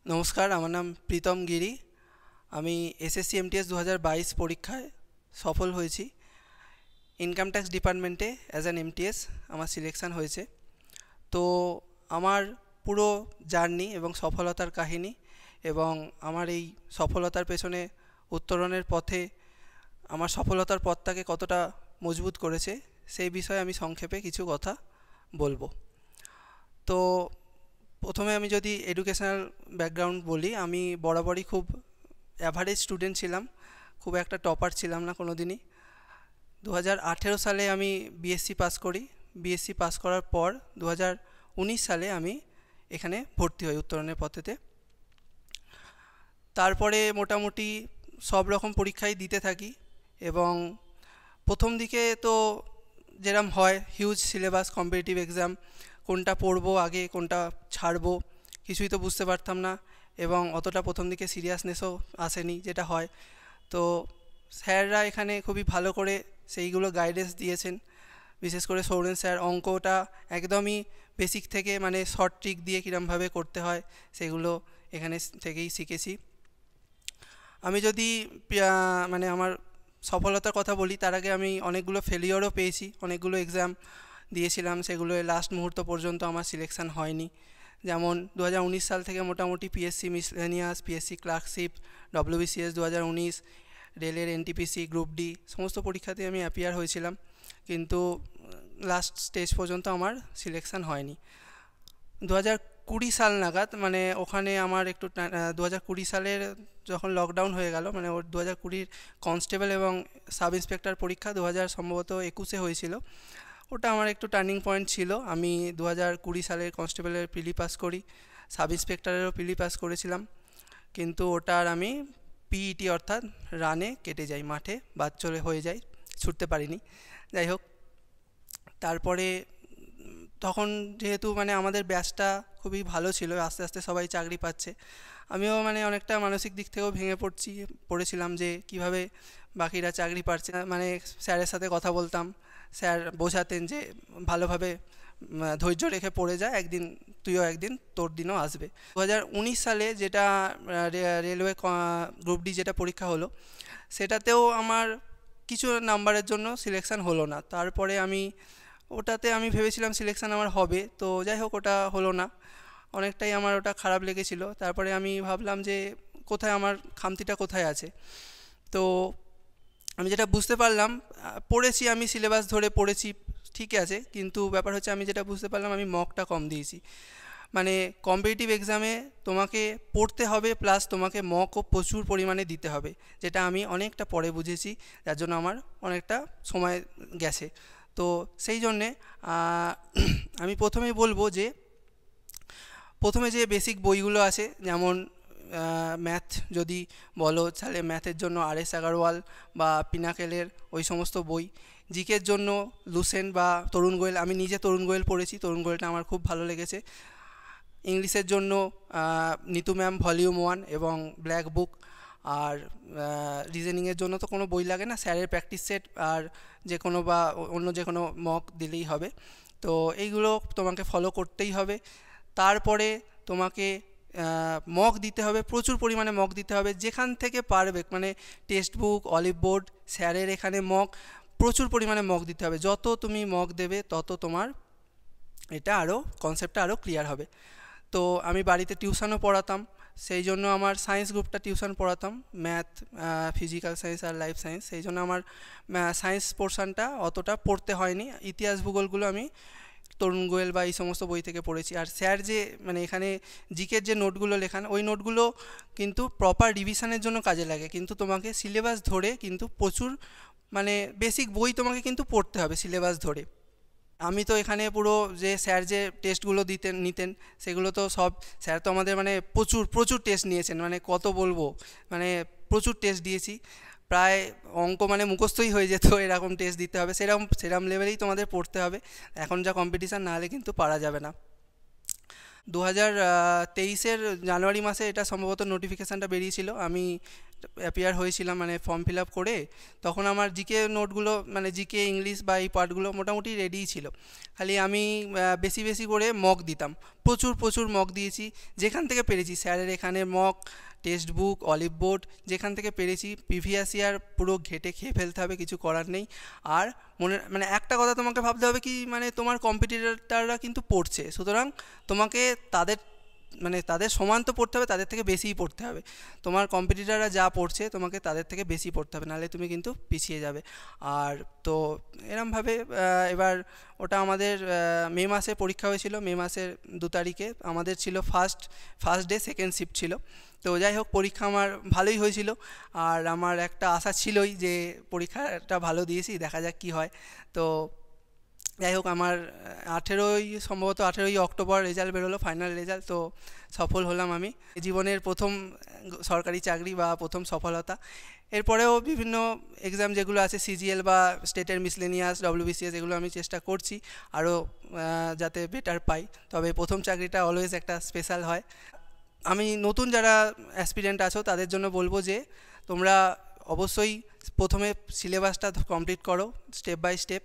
নমস্কার, আমার নাম প্রীতম গিরি। আমি এসএসসি এমটিএস 2022 পরীক্ষায় সফল হয়েছি। ইনকাম ট্যাক্স ডিপার্টমেন্টে অ্যাজ অ্যান এমটিএস আমার সিলেকশান হয়েছে। তো আমার পুরো জার্নি এবং সফলতার কাহিনী এবং আমার এই সফলতার পেছনে উত্তরণের পথে আমার সফলতার পথটাকে কতটা মজবুত করেছে সেই বিষয়ে আমি সংক্ষেপে কিছু কথা বলবো। তো প্রথমে আমি যদি এডুকেশনাল ব্যাকগ্রাউন্ড বলি, আমি বরাবরই খুব অ্যাভারেজ স্টুডেন্ট ছিলাম, খুব একটা টপার ছিলাম না কোনো দিনই। 2018 সালে আমি বিএসসি পাস করি। বিএসসি পাস করার পর 2019 সালে আমি এখানে ভর্তি হই উত্তরণের পথেতে। তারপরে মোটামুটি সব রকম পরীক্ষাই দিতে থাকি এবং প্রথম দিকে তো যেরকম হয়, হিউজ সিলেবাস, কম্পিটিটিভ এক্সাম, কোনটা পড়বো আগে কোনটা ছাড়বো কিছুই তো বুঝতে পারতাম না এবং অতটা প্রথম দিকে সিরিয়াসনেসও আসেনি যেটা হয়। তো স্যাররা এখানে খুবই ভালো করে সেইগুলো গাইডেন্স দিয়েছেন। বিশেষ করে সৌরেন স্যার অঙ্কটা একদমই বেসিক থেকে, মানে শর্ট ট্রিক দিয়ে কীরমভাবে করতে হয় সেগুলো এখানে থেকেই শিখেছি। আমি যদি মানে আমার সফলতার কথা বলি, তার আগে আমি অনেকগুলো ফেলিওরও পেয়েছি। অনেকগুলো এক্সাম দিয়েছিলাম, সেগুলো লাস্ট মুহূর্ত পর্যন্ত আমার সিলেকশান হয়নি। যেমন 2019 সাল থেকে মোটামুটি PSC miscellaneous, PSC clerkship, WBCS 2019, রেলের এনটিপিসি, গ্রুপ ডি সমস্ত পরীক্ষাতে আমি অ্যাপিয়ার হয়েছিলাম, কিন্তু লাস্ট স্টেজ পর্যন্ত আমার সিলেকশান হয়নি। 2020 সাল নাগাদ, মানে ওখানে আমার একটু 2020 সালের যখন লকডাউন হয়ে গেল, মানে ওর 2020 কনস্টেবল এবং সাব ইন্সপেক্টর পরীক্ষা সম্ভবত 2021 হয়েছিল। ওটা আমার একটু টার্নিং পয়েন্ট ছিল। আমি 2020 সালের কনস্টেবলের প্রিলি পাস করি, সাব ইন্সপেক্টরেরও প্রিলি পাস করেছিলাম, কিন্তু ওটার আমি পিইটি অর্থাৎ রানে কেটে যাই, মাঠে বাদ চলে হয়ে যায়, ছুটতে পারিনি। যাই হোক, তারপরে তখন যেহেতু মানে আমাদের ব্যাচটা খুবই ভালো ছিল, আস্তে আস্তে সবাই চাকরি পাচ্ছে, আমিও মানে অনেকটা মানসিক দিক থেকেও ভেঙে পড়েছিলাম যে কিভাবে বাকিরা চাকরি পাচ্ছে না। মানে স্যারের সাথে কথা বলতাম, স্যার বোঝাতেন যে ভালোভাবে ধৈর্য রেখে পড়ে যায়, একদিন তুইও একদিন তোর দিনও আসবে। 2019 সালে যেটা রেলওয়ে গ্রুপ ডি যেটা পরীক্ষা হলো, সেটাতেও আমার কিছু নাম্বারের জন্য সিলেকশান হলো না। তারপরে ওটাতে আমি ভেবেছিলাম সিলেকশান আমার হবে, তো যাই হোক ওটা হলো না। অনেকটাই আমার ওটা খারাপ লেগেছিল। তারপরে আমি ভাবলাম যে কোথায় আমার খামতিটা কোথায় আছে। তো আমি যেটা বুঝতে পারলাম, পড়েছি আমি সিলেবাস ধরে পড়েছি, ঠিক আছে, কিন্তু ব্যাপার হচ্ছে আমি যেটা বুঝতে পারলাম আমি মকটা কম দিয়েছি। মানে কম্পিটিটিভ এক্সামে তোমাকে পড়তে হবে প্লাস তোমাকে মকও প্রচুর পরিমাণে দিতে হবে, যেটা আমি অনেকটা পরে বুঝেছি, যার জন্য আমার অনেকটা সময় গেছে। তো সেই জন্যে আমি প্রথমেই বলবো যে প্রথমে যে বেসিক বইগুলো আছে, যেমন ম্যাথ যদি বলো তাহলে ম্যাথের জন্য আর এস আগারওয়াল বা পিনাকেলের ওই সমস্ত বই। জিকের জন্য লুসেন্ট বা তরুণ গোয়েল, আমি নিজে তরুণ গোয়েল পড়েছি, তরুণ গোয়েলটা আমার খুব ভালো লেগেছে। ইংলিশের জন্য নিতু ম্যাম ভলিউম 1 এবং ব্ল্যাক বুক। আর রিজনিংয়ের জন্য তো কোনো বই লাগে না, স্যারের প্র্যাকটিস সেট আর যে কোনো বা অন্য যে কোনো মক দিলেই হবে। তো এইগুলো তোমাকে ফলো করতেই হবে। তারপরে তোমাকে মক দিতে হবে, প্রচুর পরিমাণে মক দিতে হবে, যেখান থেকে পারবে, মানে টেক্সট বুক, অলিভ বোর্ড, স্যারের এখানে মক, প্রচুর পরিমাণে মক দিতে হবে। যত তুমি মক দেবে তত তোমার এটা আরও কনসেপ্টটা আরও ক্লিয়ার হবে। তো আমি বাড়িতে টিউশনও পড়াতাম, সেই জন্য আমার সায়েন্স গ্রুপটা টিউশন পড়াতাম, ম্যাথ, ফিজিক্যাল সায়েন্স আর লাইফ সায়েন্স। সেই জন্য আমার সায়েন্স পোর্শনটা অতটা পড়তে হয়নি। ইতিহাস ভূগোলগুলো আমি তরুণ গোয়েল বা এই সমস্ত বই থেকে পড়েছি। আর স্যার যে মানে এখানে জিকের যে নোটগুলো লেখান, ওই নোটগুলো কিন্তু প্রপার রিভিশনের জন্য কাজে লাগে, কিন্তু তোমাকে সিলেবাস ধরে কিন্তু প্রচুর, মানে বেসিক বই তোমাকে কিন্তু পড়তে হবে সিলেবাস ধরে। আমি তো এখানে পুরো যে স্যার যে টেস্টগুলো নিতেন সেগুলো তো সব, স্যার তো আমাদের মানে প্রচুর প্রচুর টেস্ট নিয়েছেন, মানে কত বলবো, মানে প্রচুর টেস্ট দিয়েছি, প্রায় অঙ্ক মানে মুখস্থই হয়ে যেত, এরকম টেস্ট দিতে হবে, সেরকম লেভেলেই তোমাদের পড়তে হবে। এখন যা কম্পিটিশান, না হলে কিন্তু পারা যাবে না। 2023-এর জানুয়ারি মাসে এটা সম্ভবত নোটিফিকেশানটা বেরিয়েছিল। আমি অ্যাপিয়ার হয়েছিলাম, মানে ফর্ম ফিল আপ করে। তখন আমার জিকে নোটগুলো, মানে জিকে ইংলিশ বা এই পার্টগুলো মোটামুটি রেডিই ছিল। খালি আমি বেশি বেশি করে মক দিতাম, প্রচুর প্রচুর মক দিয়েছি যেখান থেকে পেরেছি। স্যারের এখানে mock, text book, olive board, যেখান থেকে পেরেছি। প্রিভিয়াস ইয়ার পুরো ঘেটে খেয়ে ফেলতে হবে, কিছু করার নেই। আর মানে একটা কথা তোমাকে ভাবতে হবে কি, মানে তোমার কম্পিটিটররা কিন্তু পড়ছে, সুতরাং তোমাকে তাদের সমান তো পড়তে হবে, তাদের থেকে বেশিই পড়তে হবে। তোমার কম্পিটিটররা যা পড়ছে তোমাকে তাদের থেকে বেশি পড়তে হবে, নাহলে তুমি কিন্তু পিছিয়ে যাবে। আর তো এরমভাবে এবার ওটা আমাদের মে মাসে পরীক্ষা হয়েছিল। মে মাসের 2 তারিখে আমাদের ছিল ফার্স্ট ডে, সেকেন্ড শিফট ছিল। তো যাই হোক, পরীক্ষা আমার ভালোই হয়েছিল। আর আমার একটা আশা ছিলই যে পরীক্ষাটা ভালো দিয়েছি, দেখা যাক কী হয়। তো যাই হোক, আমার সম্ভবত 18ই অক্টোবর রেজাল্ট বেরোলো, ফাইনাল রেজাল্ট। তো সফল হলাম আমি, জীবনের প্রথম সরকারি চাকরি বা প্রথম সফলতা। এরপরেও বিভিন্ন এক্সাম যেগুলো আছে, সিজিএল বা স্টেটের মিসলেনিয়াস, ডব্লিউবিসিএস, এগুলো আমি চেষ্টা করছি আরও যাতে বেটার পাই। তবে প্রথম চাকরিটা অলওয়েজ একটা স্পেশাল হয়। আমি নতুন যারা অ্যাসপিরেন্ট আছো তাদের জন্য বলবো যে তোমরা অবশ্যই প্রথমে সিলেবাসটা কমপ্লিট করো স্টেপ বাই স্টেপ।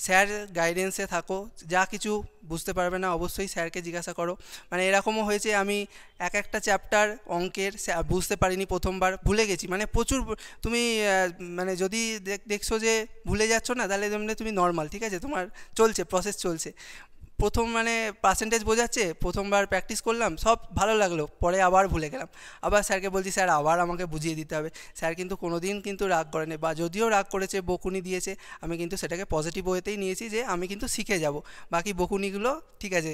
স্যার গাইডেন্সে থাকো, যা কিছু বুঝতে পারবে না অবশ্যই স্যারকে জিজ্ঞাসা করো। মানে এরকমও হয়েছে আমি একটা চ্যাপ্টার অঙ্কের বুঝতে পারিনি, প্রথমবার ভুলে গেছি। মানে প্রচুর, তুমি মানে যদি দেখছো যে ভুলে যাচ্ছ না, তাহলে তুমি নর্মাল, ঠিক আছে, তোমার চলছে, প্রসেস চলছে। প্রথম মানে পার্সেন্টেজ বোঝাচ্ছে, প্রথমবার প্র্যাকটিস করলাম, সব ভালো লাগলো, পরে আবার ভুলে গেলাম। আবার স্যারকে বলছি, স্যার আবার আমাকে বুঝিয়ে দিতে হবে। স্যার কিন্তু কোনো দিন কিন্তু রাগ করেনি, বা যদিও রাগ করেছে, বকুনি দিয়েছে, আমি কিন্তু সেটাকে পজিটিভ ওয়েতেই নিয়েছি যে আমি কিন্তু শিখে যাব। বাকি বকুনিগুলো ঠিক আছে,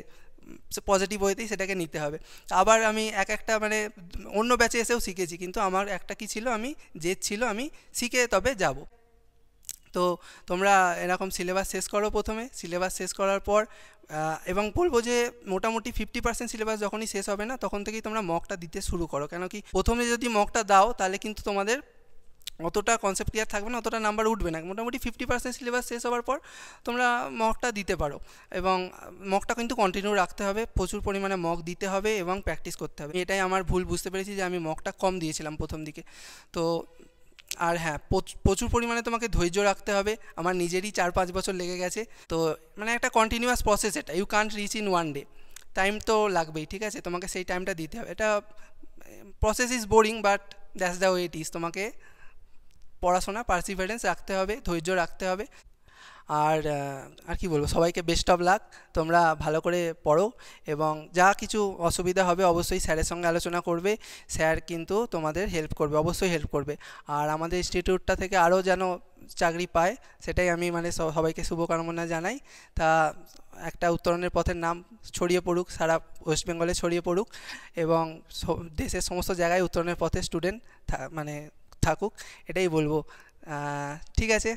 পজিটিভ ওয়েতেই সেটাকে নিতে হবে। আবার আমি একটা মানে অন্য ব্যাচে এসেও শিখেছি, কিন্তু আমার একটা কি ছিল, আমি জেদ ছিল, আমি শিখে তবে যাব। তো তোমরা এরকম সিলেবাস শেষ করো প্রথমে। সিলেবাস শেষ করার পর এবং বলবো যে মোটামুটি 50% সিলেবাস যখনই শেষ হবে না, তখন থেকেই তোমরা মকটা দিতে শুরু করো। কেন কি, প্রথমে যদি মকটা দাও তাহলে কিন্তু তোমাদের অতটা কনসেপ্ট ক্লিয়ার থাকবে না, অতটা নাম্বার উঠবে না। মোটামুটি 50% সিলেবাস শেষ হওয়ার পর তোমরা মকটা দিতে পারো। এবং মকটা কিন্তু কন্টিনিউ রাখতে হবে, প্রচুর পরিমাণে মক দিতে হবে এবং প্র্যাকটিস করতে হবে। এটাই আমার ভুল বুঝতে পেরেছি যে আমি মকটা কম দিয়েছিলাম প্রথম দিকে। তো আর হ্যাঁ, প্রচুর পরিমাণে তোমাকে ধৈর্য রাখতে হবে। আমার নিজেরই 4-5 বছর লেগে গেছে। তো মানে একটা কন্টিনিউয়াস প্রসেস, এটা you can't reach in one day. Time তো লাগবেই, ঠিক আছে, তোমাকে সেই টাইমটা দিতে হবে। এটা process is boring, but that's the way it is. তোমাকে পড়াশোনা পারসিভারেন্স রাখতে হবে, ধৈর্য রাখতে হবে। আর আর কি বলবো, সবাইকে বেস্ট অফ লাক। তোমরা ভালো করে পড়ো এবং যা কিছু অসুবিধা হবে অবশ্যই স্যারের সঙ্গে আলোচনা করবে। স্যার কিন্তু তোমাদের হেল্প করবে, অবশ্যই হেল্প করবে। আর আমাদের ইনস্টিটিউটটা থেকে আরও যেন চাকরি পায়, সেটাই আমি মানে সবাইকে শুভকামনা জানাই। তা একটা উত্তরণের পথের নাম ছড়িয়ে পড়ুক, সারা ওয়েস্ট বেঙ্গলে ছড়িয়ে পড়ুক, এবং দেশের সমস্ত জায়গায় উত্তরণের পথে স্টুডেন্ট মানে থাকুক, এটাই বলবো। ঠিক আছে।